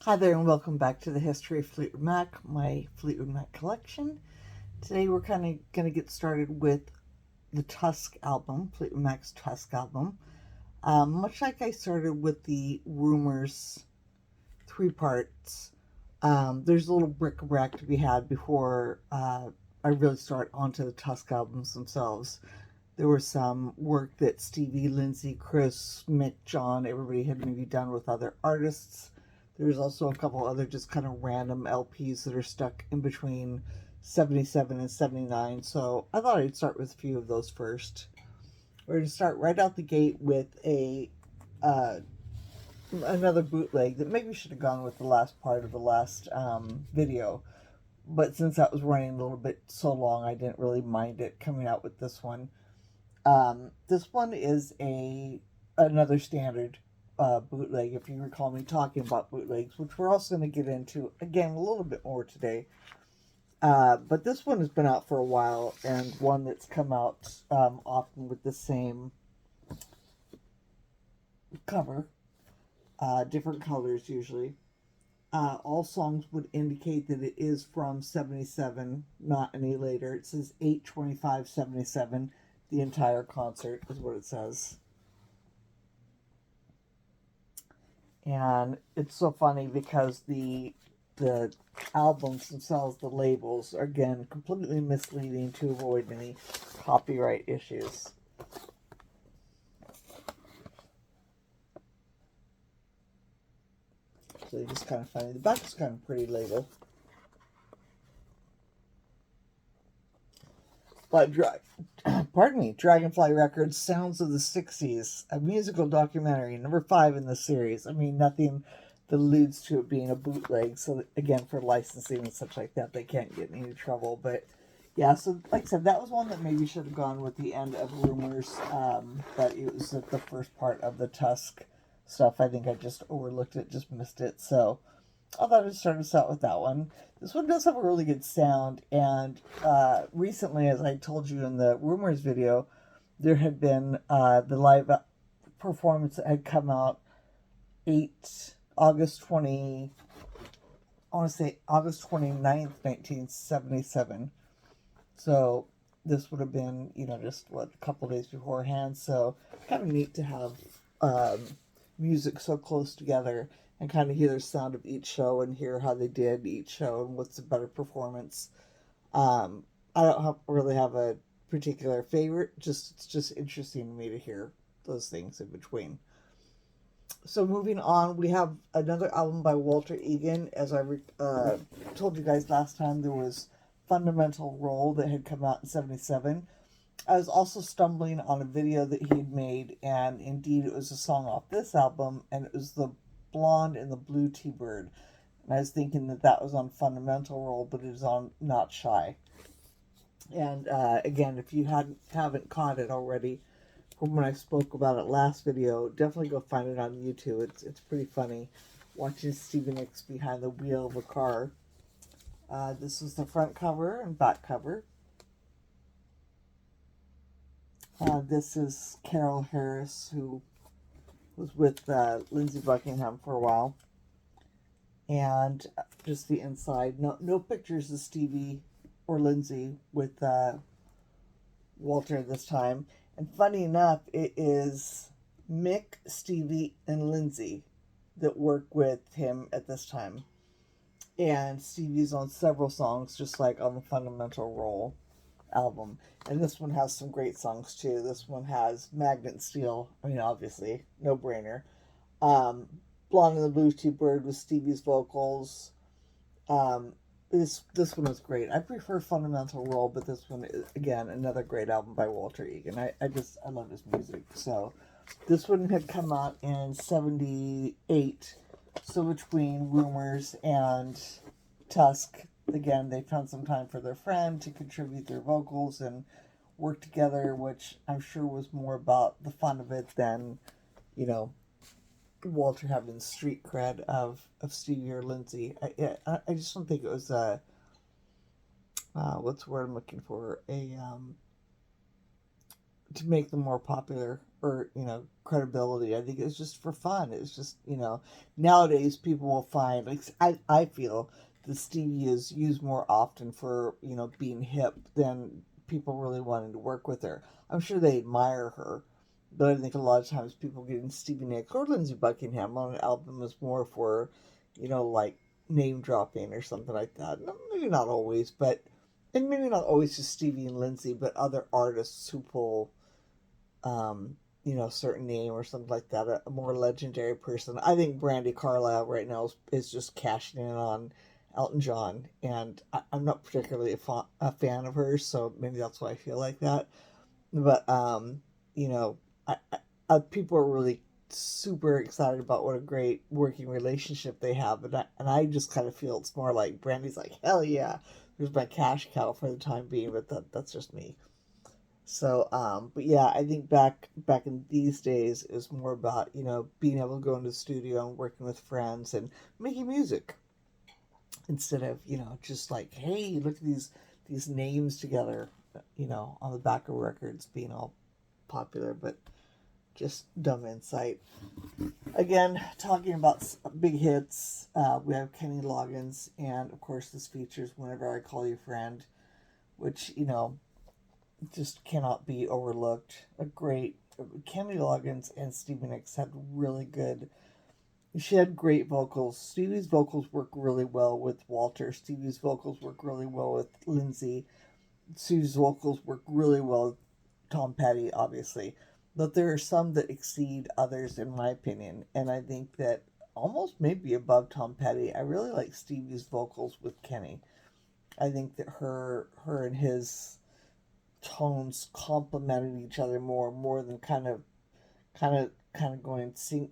Hi there and welcome back to the History of Fleetwood Mac, my Fleetwood Mac collection. Today we're kind of going to get started with the Tusk album, Fleetwood Mac's Tusk album. Much like I started with the Rumors 3 parts, there's a little bric-a-brac to be had before I really start onto the Tusk albums themselves. There was some work that Stevie, Lindsay, Chris, Mick, John, everybody had maybe done with other artists. There's also a couple other just kind of random LPs that are stuck in between 77 and 79. So I thought I'd start with a few of those first. We're going to start right out the gate with uh, another bootleg that maybe should have gone with the last part of the last video. But since that was running a little bit so long, I didn't really mind it coming out with this one. This one is another standard bootleg, if you recall me talking about bootlegs, which we're also going to get into again a little bit more today. But this one has been out for a while, and one that's come out often with the same cover, different colors usually. All songs would indicate that it is from 77, not any later. It says 8/25/77. The entire concert is what it says. And it's so funny because the albums themselves, the labels, are again completely misleading to avoid any copyright issues. So it's just kind of funny. The back is kind of pretty label. But pardon me, Dragonfly Records, Sounds of the 60s, a musical documentary, number 5 in the series. I mean, nothing that alludes to it being a bootleg. So again, for licensing and such like that, they can't get in any trouble. But yeah, so like I said, that was one that maybe should have gone with the end of Rumors, but it was the first part of the Tusk stuff. I think I just overlooked it, just missed it. So I thought I'd start us out with that one. This one does have a really good sound, and recently, as I told you in the Rumors video, there had been the live performance that had come out August 20, I want to say August 29th, 1977. So this would have been, just a couple days beforehand. So kind of neat to have music so close together and kind of hear the sound of each show and hear how they did each show and what's a better performance. I don't really have a particular favorite. It's just interesting to me to hear those things in between. So moving on, we have another album by Walter Egan. As I told you guys last time, there was Fundamental Role that had come out in 77. I was also stumbling on a video that he had made, and indeed it was a song off this album, and it was the Blonde and the Blue T-Bird. And I was thinking that was on Fundamental Role, but it is on Not Shy. And again, if you haven't caught it already from when I spoke about it last video, definitely go find it on YouTube. It's pretty funny watching Stevie Nicks behind the wheel of a car. This is the front cover and back cover. This is Carol Harris, who was with Lindsey Buckingham for a while. And just the inside. No pictures of Stevie or Lindsey with Walter this time. And funny enough, it is Mick, Stevie, and Lindsey that work with him at this time. And Stevie's on several songs, just like on the Fundamental Role album. And this one has some great songs too. This one has Magnet Steel. I mean, obviously, no brainer. Blonde and the Blue T-Bird with Stevie's vocals. This one was great. I prefer Fundamental Role, but this one is, again, another great album by Walter Egan. I love his music. So this one had come out in 78. So between Rumors and Tusk, again, they found some time for their friend to contribute their vocals and work together, which I'm sure was more about the fun of it than, Walter having the street cred of Stevie or Lindsey. I just don't think it was what's the word I'm looking for? To make them more popular or credibility. I think it's just for fun. It's just nowadays people will find, like, I feel the Stevie is used more often for being hip than people really wanting to work with her. I'm sure they admire her, but I think a lot of times people getting Stevie Nicks or Lindsey Buckingham on an album is more for like name dropping or something like that. No, maybe not always, but and maybe not always just Stevie and Lindsey, but other artists who pull certain name or something like that, a more legendary person. I think Brandy Carlisle right now is just cashing in on Elton John, and I'm not particularly a fan of hers, so maybe that's why I feel like that. But you know, people are really super excited about what a great working relationship they have, and I just kind of feel it's more like Brandy's like, hell yeah, there's my cash cow for the time being, but that's just me. So, but yeah, I think back in these days it was more about being able to go into the studio and working with friends and making music instead of just like, hey, look at these names together, on the back of records being all popular, but just dumb insight. Again, talking about big hits, we have Kenny Loggins, and of course this features "Whenever I Call You Friend," which just cannot be overlooked. A great Kenny Loggins and Stevie Nicks had really good. She had great vocals. Stevie's vocals work really well with Walter. Stevie's vocals work really well with Lindsey. Stevie's vocals work really well with Tom Petty, obviously. But there are some that exceed others, in my opinion. And I think that almost maybe above Tom Petty, I really like Stevie's vocals with Kenny. I think that her and his tones complemented each other more than kind of going sing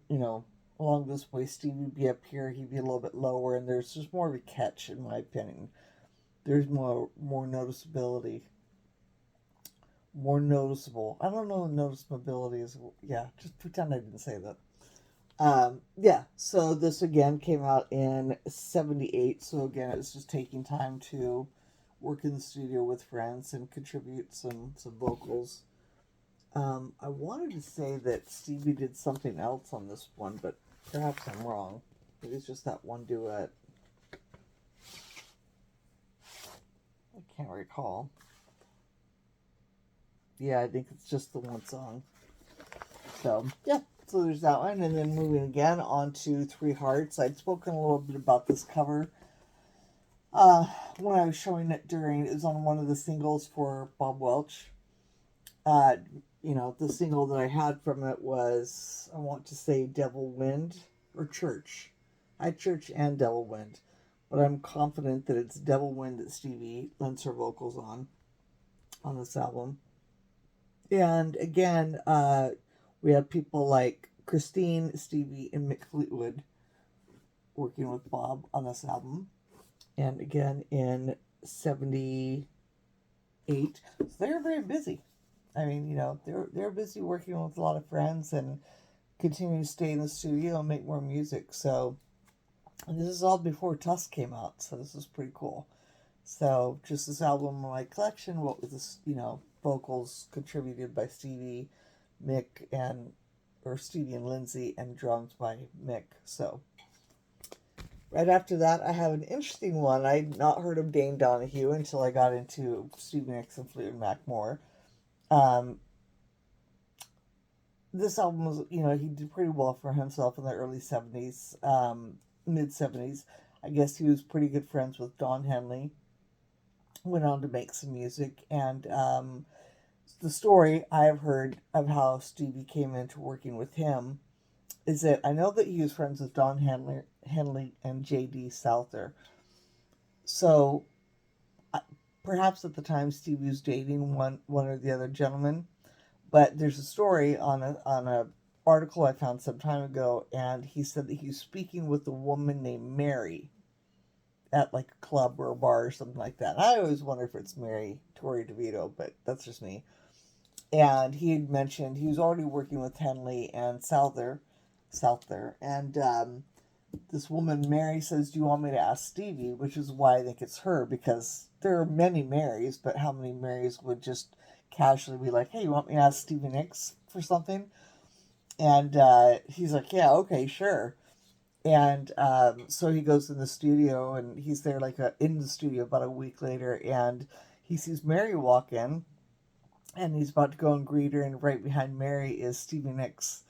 along this way. Stevie would be up here, he'd be a little bit lower, and there's just more of a catch, in my opinion. There's more noticeability, more noticeable. I don't know, noticeability is, yeah, just pretend I didn't say that. Yeah, so this again came out in 78, so again it's just taking time to work in the studio with friends and contribute some vocals. I wanted to say that Stevie did something else on this one, but perhaps I'm wrong. It is just that one duet. I can't recall. Yeah, I think it's just the one song. So, yeah. So there's that one. And then moving again on to Three Hearts. I'd spoken a little bit about this cover when I was showing it it was on one of the singles for Bob Welch. Uh, the single that I had from it was, I want to say Devil Wind or Church. I had Church and Devil Wind, but I'm confident that it's Devil Wind that Stevie lends her vocals on this album. And again, we have people like Christine, Stevie, and Mick Fleetwood working with Bob on this album. And again, in 78, so they're very busy. I mean, they're busy working with a lot of friends and continuing to stay in the studio and make more music. So, and this is all before Tusk came out, so this is pretty cool. So, just this album in my collection, what with this, vocals contributed by Stevie, Mick, or Stevie and Lindsey, and drums by Mick. So, right after that, I have an interesting one. I'd not heard of Dane Donahue until I got into Stevie Nicks and Fleetwood Mac more. This album was, he did pretty well for himself in the early 70s, mid 70s. I guess he was pretty good friends with Don Henley. Went on to make some music, and the story I have heard of how Stevie came into working with him is that I know that he was friends with Don Henley and J.D. Souther. So perhaps at the time Stevie was dating one or the other gentleman, but there's a story on a article I found some time ago, and he said that he was speaking with a woman named Mary at like a club or a bar or something like that. I always wonder if it's Mary Tori DeVito, but that's just me. And he had mentioned he was already working with Henley and Souther, and this woman Mary says, "Do you want me to ask Stevie?" Which is why I think it's her, because there are many Marys, but how many Marys would just casually be like, "Hey, you want me to ask Stevie Nicks for something. And he's like, yeah, okay, sure. And so he goes in the studio, and he's there like in the studio about a week later, and he sees Mary walk in, and he's about to go and greet her, and right behind Mary is Stevie Nicks.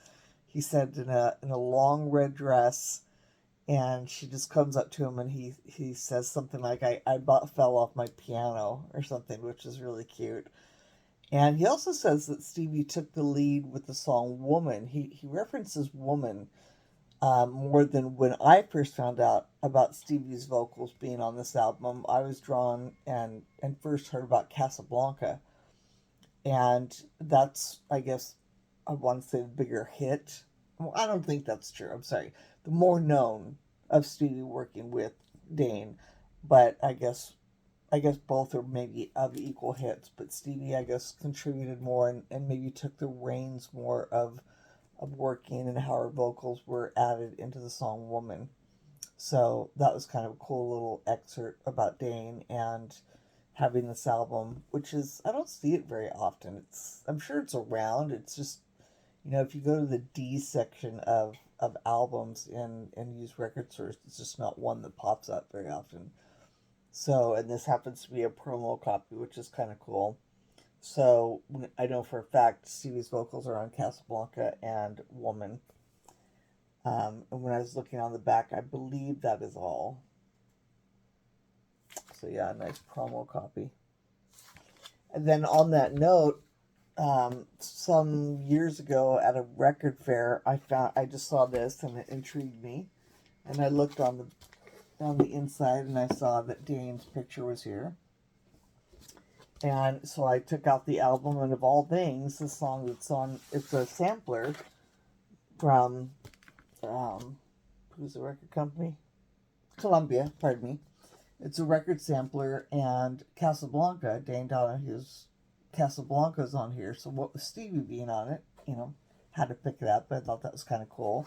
He said in a long red dress, and she just comes up to him, and he says something like, I about fell off my piano or something, which is really cute. And he also says that Stevie took the lead with the song Woman. He references Woman more than when I first found out about Stevie's vocals being on this album. I was drawn and first heard about Casablanca. And that's, I guess, I want to say the bigger hit. Well, I don't think that's true. I'm sorry. The more known of Stevie working with Dane. But I guess both are maybe of equal hits, but Stevie, I guess, contributed more and maybe took the reins more of working and how her vocals were added into the song Woman. So that was kind of a cool little excerpt about Dane and having this album, which is, I don't see it very often. I'm sure it's around. It's just, if you go to the D section of albums in used record stores, it's just not one that pops up very often. So, and this happens to be a promo copy, which is kind of cool. So, I know for a fact Stevie's vocals are on Casablanca and Woman. And when I was looking on the back, I believe that is all. So, yeah, nice promo copy. And then on that note, some years ago at a record fair, I just saw this and it intrigued me. And I looked on the inside, and I saw that Dane's picture was here. And so I took out the album, and of all things, the song that's on, it's a sampler from, who's the record company? Columbia, pardon me. It's a record sampler, and Casablanca, Dane Donahue's Casablanca's on here. So what with Stevie being on it, had to pick it up. I thought that was kind of cool.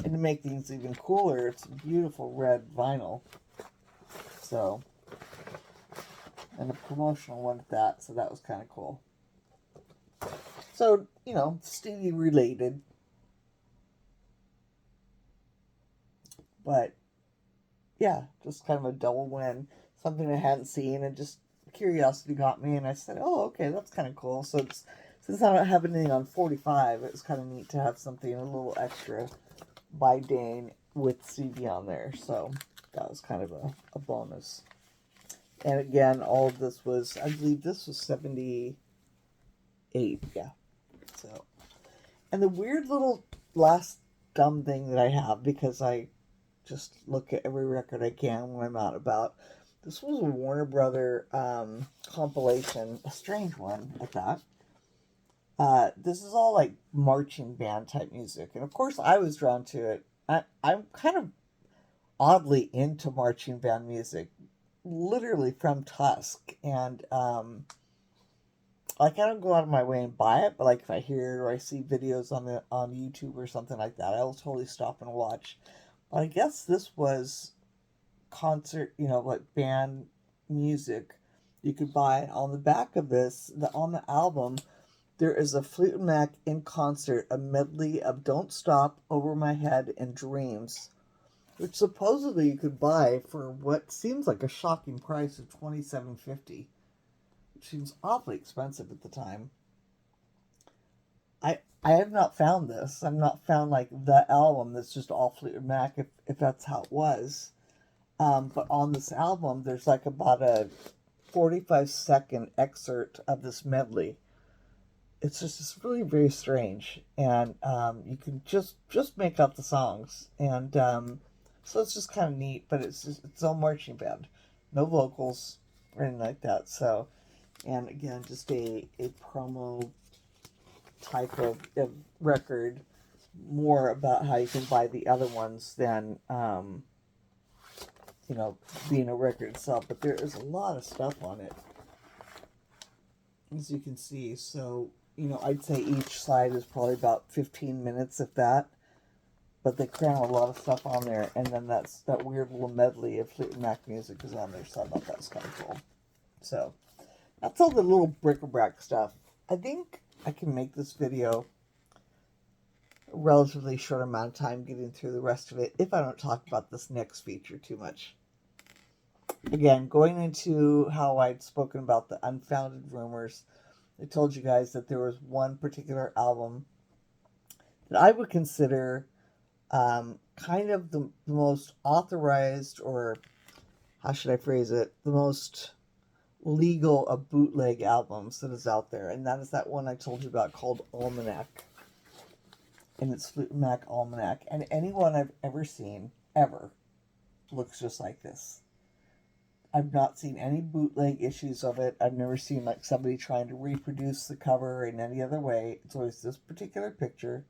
And to make things even cooler, it's a beautiful red vinyl. So, and a promotional one at that, so that was kind of cool. So, Stevie related. But, yeah, just kind of a double win. Something I hadn't seen, and just curiosity got me, and I said, oh, okay, that's kind of cool. So, since I don't have anything on 45, it was kind of neat to have something a little extra by Dane with Stevie on there. So that was kind of a bonus. And again, all of this was, I believe this was 78. Yeah. So, and the weird little last dumb thing that I have, because I just look at every record I can when I'm out about. This was a Warner Brother compilation, a strange one at that. This is all like marching band type music. And of course I was drawn to it. I'm kind of oddly into marching band music, literally from Tusk. And I don't go out of my way and buy it, but like if I hear it or I see videos on YouTube or something like that, I'll totally stop and watch. But I guess this was concert, like band music you could buy. On the back of this, on the album, there is a Fleetwood Mac in concert, a medley of Don't Stop, Over My Head, and Dreams, which supposedly you could buy for what seems like a shocking price of $27.50, which seems awfully expensive at the time. I have not found this. I've not found like the album that's just all Fleetwood Mac, if that's how it was. But on this album, there's like about a 45-second excerpt of this medley. It's really very strange, and you can just make out the songs, and so it's just kind of neat. But it's all marching band, no vocals or anything like that. So, and again, just a promo type of record, more about how you can buy the other ones than being a record itself. But there is a lot of stuff on it, as you can see. So, I'd say each side is probably about 15 minutes, if that. But they cram a lot of stuff on there. And then that weird little medley of Fleetwood Mac music is on there. So I thought that was kind of cool. So, that's all the little bric-a-brac stuff. I think I can make this video relatively short amount of time getting through the rest of it if I don't talk about this next feature too much. Again, going into how I'd spoken about the unfounded rumors, I told you guys that there was one particular album that I would consider kind of the most authorized, or how should I phrase it, the most legal of bootleg albums that is out there. And that is that one I told you about called Almanac. And it's Fleetwood Mac Almanac. And anyone I've ever seen, ever, looks just like this. I've not seen any bootleg issues of it. I've never seen like somebody trying to reproduce the cover in any other way. It's always this particular picture,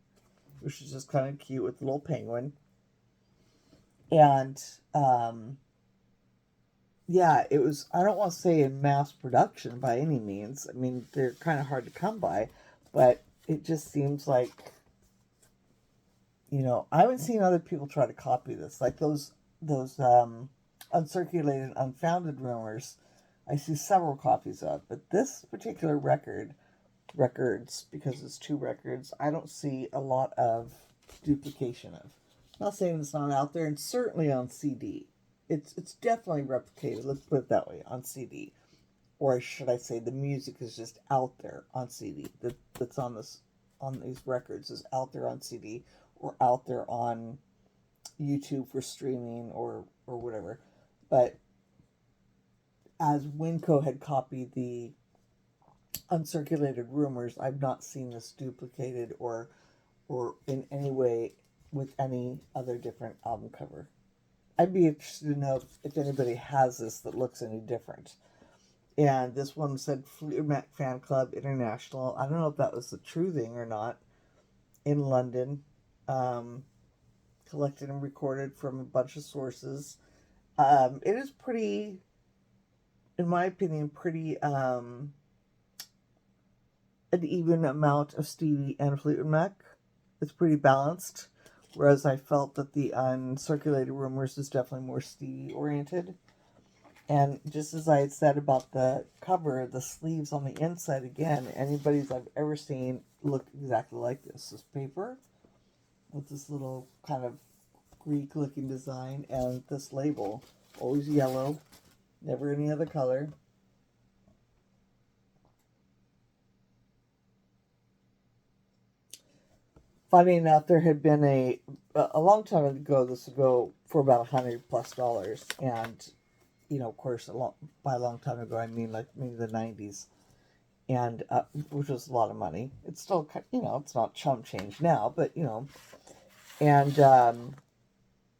which is just kind of cute with the little penguin. And yeah, it was, I don't want to say in mass production by any means. I mean, they're kind of hard to come by, but it just seems like, you know, I haven't seen other people try to copy this. Like those uncirculated, unfounded rumors, I see several copies of. But this particular records, because it's 2 records, I don't see a lot of duplication of. I'm not saying it's not out there, and certainly on CD. It's definitely replicated, let's put it that way, on CD. Or should I say the music is just out there on CD. That's on these records is out there on CD or out there on YouTube for streaming or whatever. But as Winco had copied the uncirculated rumors, I've not seen this duplicated or in any way with any other different album cover. I'd be interested to know if anybody has this that looks any different. And this one said Fleetwood Mac Fan Club International. I don't know if that was the true thing or not. In London. Collected and recorded from a bunch of sources. It is pretty, in my opinion, pretty an even amount of Stevie and Fleetwood Mac. It's pretty balanced. Whereas I felt that the uncirculated rumors is definitely more Stevie oriented. And just as I had said about the cover, the sleeves on the inside, again, anybody's I've ever seen look exactly like this. This paper with this little kind of Greek looking design, and this label, always yellow, never any other color. Funny enough, there had been a long time ago. This would go for about $100+, and you know, of course, by a long time ago, I mean like maybe the '90s, and which was a lot of money. It's still, you know, it's not chump change now, but you know, and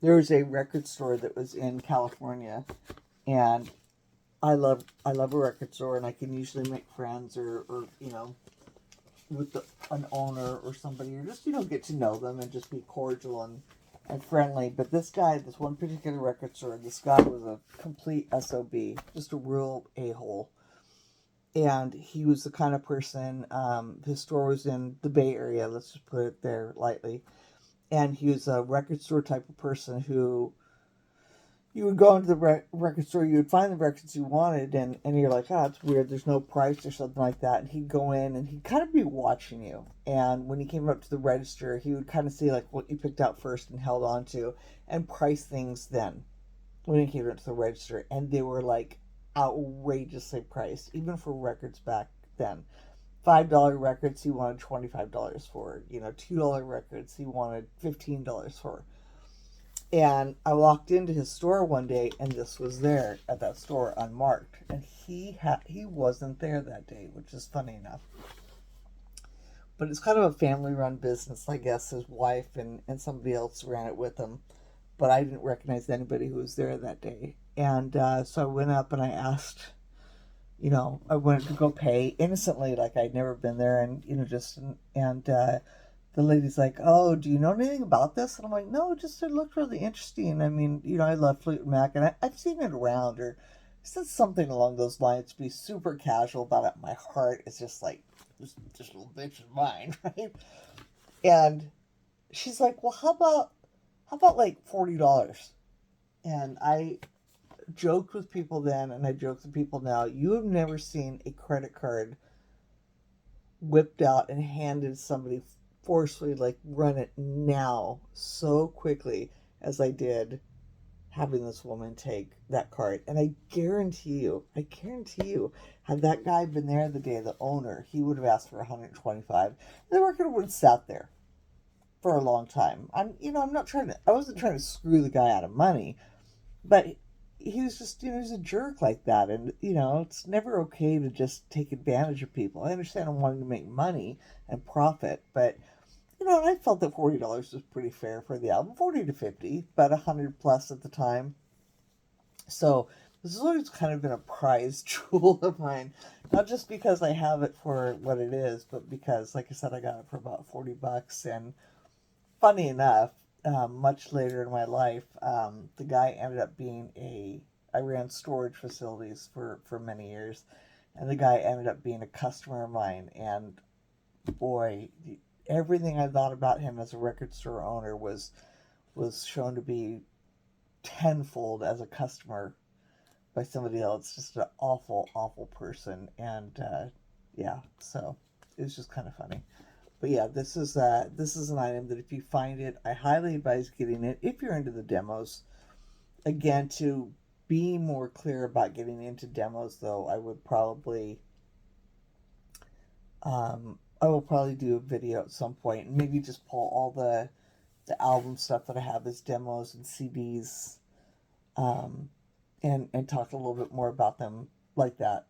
there was a record store that was in California, and I love a record store, and I can usually make friends or you know, with an owner or somebody, or just, you know, get to know them and just be cordial and friendly. But this one particular record store, this guy was a complete SOB, just a real a-hole. And he was the kind of person, his store was in the Bay Area, let's just put it there lightly. And he was a record store type of person who, you would go into the record store, you would find the records you wanted, and you're like, oh, it's weird, there's no price or something like that. And he'd go in, and he'd kind of be watching you. And when he came up to the register, he would kind of see like what you picked out first and held on to, and price things then when he came up to the register. And they were like outrageously priced, even for records back then. $5 records he wanted $25 for. You know, $2 records he wanted $15 for. And I walked into his store one day, and this was there at that store unmarked. And he wasn't there that day, which is funny enough. But it's kind of a family-run business, I guess. His wife and somebody else ran it with him. But I didn't recognize anybody who was there that day. And so I went up and I asked, you know, I wanted to go pay innocently, like I'd never been there, and, you know, just, and the lady's like, oh, do you know anything about this? And I'm like, no, just it looked really interesting. I mean, you know, I love Fleetwood Mac, and I've seen it around, or said something along those lines, to be super casual about it. My heart is just like, just a little bitch of mine, right? And she's like, well, how about like $40? And I joked with people then, and I joke with people now, you have never seen a credit card whipped out and handed somebody forcefully like run it now so quickly as I did having this woman take that card. And I guarantee you, had that guy been there the day, the owner, he would have asked for 125. The record would have sat there for a long time. I wasn't trying to screw the guy out of money, but he was just, he's a jerk like that. And, it's never okay to just take advantage of people. I understand I'm wanting to make money and profit, but, I felt that $40 was pretty fair for the album, 40 to 50, but 100 plus at the time. So this has always kind of been a prized jewel of mine, not just because I have it for what it is, but because, like I said, I got it for about $40. And funny enough, much later in my life, the guy ended up being I ran storage facilities for many years, and the guy ended up being a customer of mine. And boy, everything I thought about him as a record store owner was shown to be tenfold as a customer by somebody else. Just an awful, awful person. And yeah, so it was just kind of funny. But yeah, this is an item that if you find it, I highly advise getting it if you're into the demos. Again, to be more clear about getting into demos, though, I will probably do a video at some point and maybe just pull all the album stuff that I have as demos and CDs, and talk a little bit more about them like that,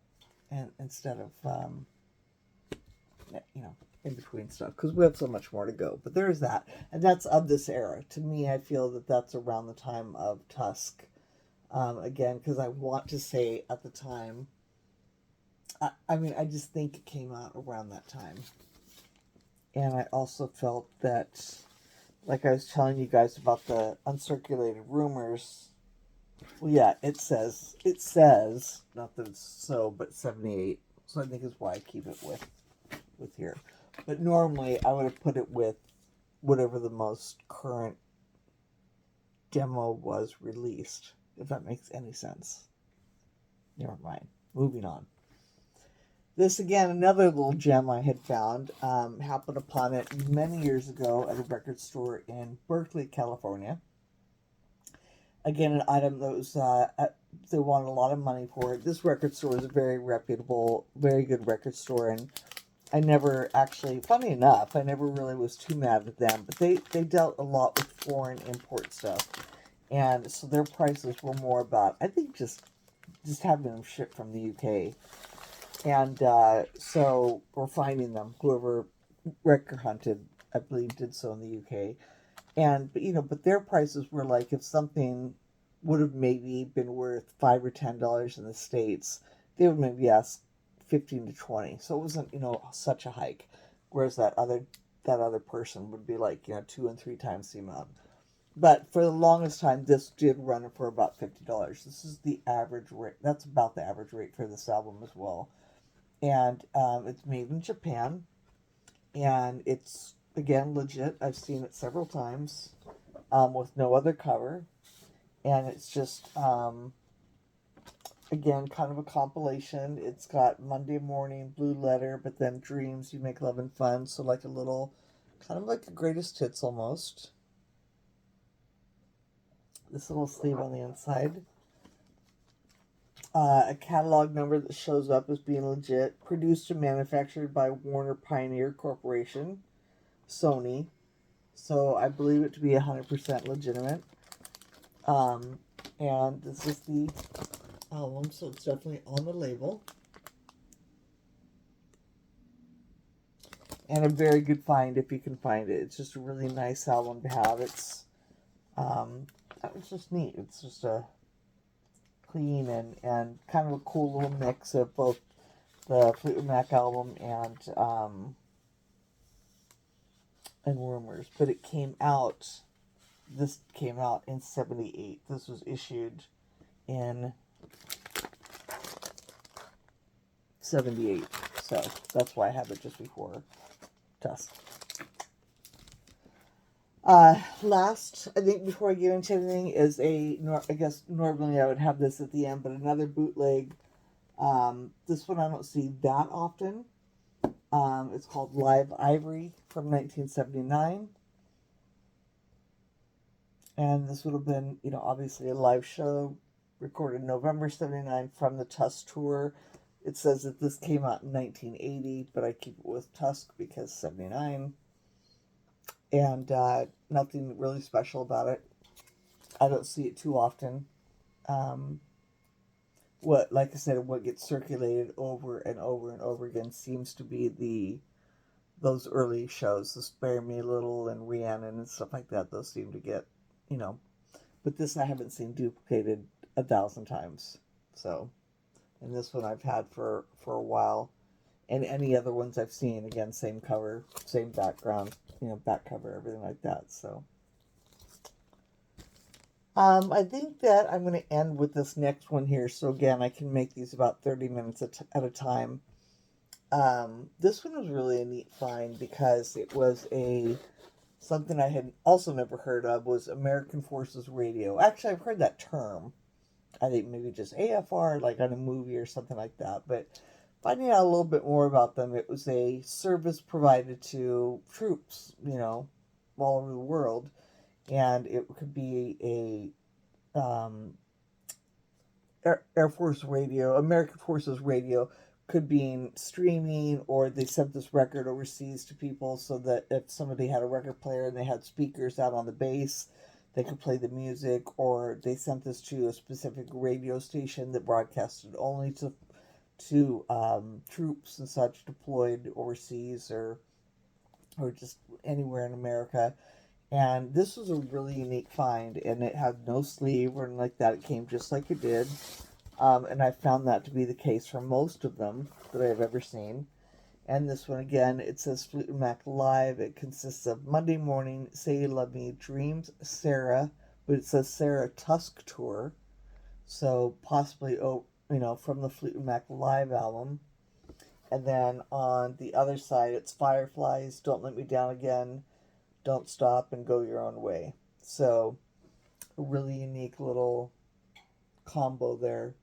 and instead of in between stuff, because we have so much more to go. But there's that, and that's of this era. To me, I feel that that's around the time of Tusk. Again, because I want to say at the time, I just think it came out around that time. And I also felt that, like I was telling you guys about the uncirculated rumors, well, yeah, it says, not that it's so, but 78. So I think is why I keep it with here. But normally I would have put it with whatever the most current demo was released, if that makes any sense. Never mind. Moving on. This, again, another little gem I had found. Happened upon it many years ago at a record store in Berkeley, California. Again, an item that was, they wanted a lot of money for it. This record store is a very reputable, very good record store, and I never actually, funny enough, I never really was too mad at them, but they dealt a lot with foreign import stuff. And so their prices were more about, I think, just having them shipped from the UK. And so we're finding them. Whoever record hunted, I believe, did so in the UK. And, but their prices were like, if something would have maybe been worth $5 or $10 in the States, they would maybe ask 15 to 20. So it wasn't, such a hike. Whereas that other person would be like, 2 and 3 times the amount. But for the longest time, this did run for about $50. This is the average rate. That's about the average rate for this album as well. And it's made in Japan. And it's, again, legit. I've seen it several times with no other cover. And it's just, again, kind of a compilation. It's got Monday Morning, Blue Letter, but then Dreams, You Make Love and Fun. So like a little, kind of like a greatest hits almost. This little sleeve on the inside. A catalog number that shows up as being legit. Produced and manufactured by Warner Pioneer Corporation, Sony. So I believe it to be 100% legitimate. And this is the album, so it's definitely on the label. And a very good find if you can find it. It's just a really nice album to have. It's just neat. It's just a clean and kind of a cool little mix of both the Fleetwood Mac album and Rumors. But this came out in 78. This was issued in 78. So that's why I have it just before Tusk. Last, I think before I get into anything, is I guess normally I would have this at the end, but another bootleg. This one I don't see that often. It's called Live Ivory from 1979. And this would have been, obviously a live show recorded November 79 from the Tusk tour. It says that this came out in 1980, but I keep it with Tusk because 79. And nothing really special about it. I don't see it too often. Like I said, what gets circulated over and over and over again seems to be those early shows, the Spare Me a Little and Rhiannon and stuff like that. Those seem to get, but this I haven't seen duplicated 1,000 times. So, and this one I've had for a while, and any other ones I've seen, again, same cover, same background, back cover, everything like that. So, I think that I'm going to end with this next one here. So again, I can make these about 30 minutes at a time. This one was really a neat find because it was something I had also never heard of, was American Forces Radio. Actually, I've heard that term. I think maybe just AFR, like on a movie or something like that. But finding out a little bit more about them, it was a service provided to troops, all over the world. And it could be a Air Force radio, American Forces Radio, could be streaming, or they sent this record overseas to people so that if somebody had a record player and they had speakers out on the base, they could play the music, or they sent this to a specific radio station that broadcasted only to troops and such deployed overseas or just anywhere in America. And this was a really unique find, and it had no sleeve or anything like that. It came just like it did. And I found that to be the case for most of them that I've ever seen. And this one, again, it says Fleetwood Mac Live. It consists of Monday Morning, Say You Love Me, Dreams, Sarah, but it says Sarah Tusk Tour. So possibly, from the Fleetwood Mac Live album. And then on the other side, it's Fireflies, Don't Let Me Down Again, Don't Stop, and Go Your Own Way. So a really unique little combo there.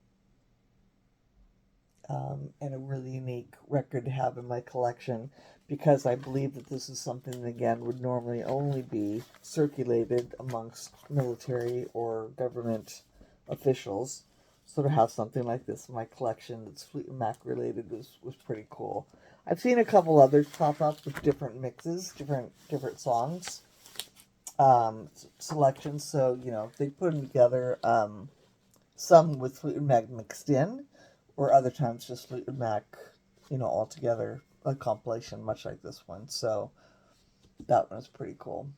And a really unique record to have in my collection, because I believe that this is something that, again, would normally only be circulated amongst military or government officials. So to have something like this in my collection that's Fleetwood Mac related was pretty cool. I've seen a couple others pop up with different mixes, different songs, selections. So, they put them together, some with Fleetwood Mac mixed in, or other times just Fleetwood Mac, all together, a compilation, much like this one. So that one was pretty cool.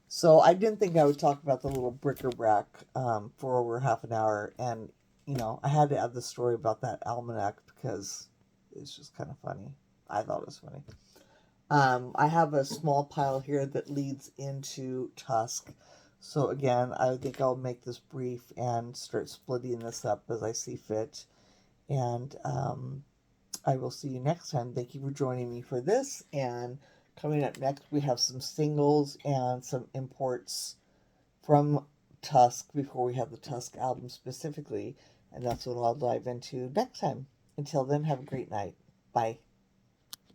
So I didn't think I would talk about the little bric-a-brac for over half an hour. And, I had to add the story about that almanac because it's just kind of funny. I thought it was funny. I have a small pile here that leads into Tusk. So again, I think I'll make this brief and start splitting this up as I see fit. And I will see you next time. Thank you for joining me for this. And coming up next, we have some singles and some imports from Tusk before we have the Tusk album specifically. And that's what I'll dive into next time. Until then, have a great night. Bye.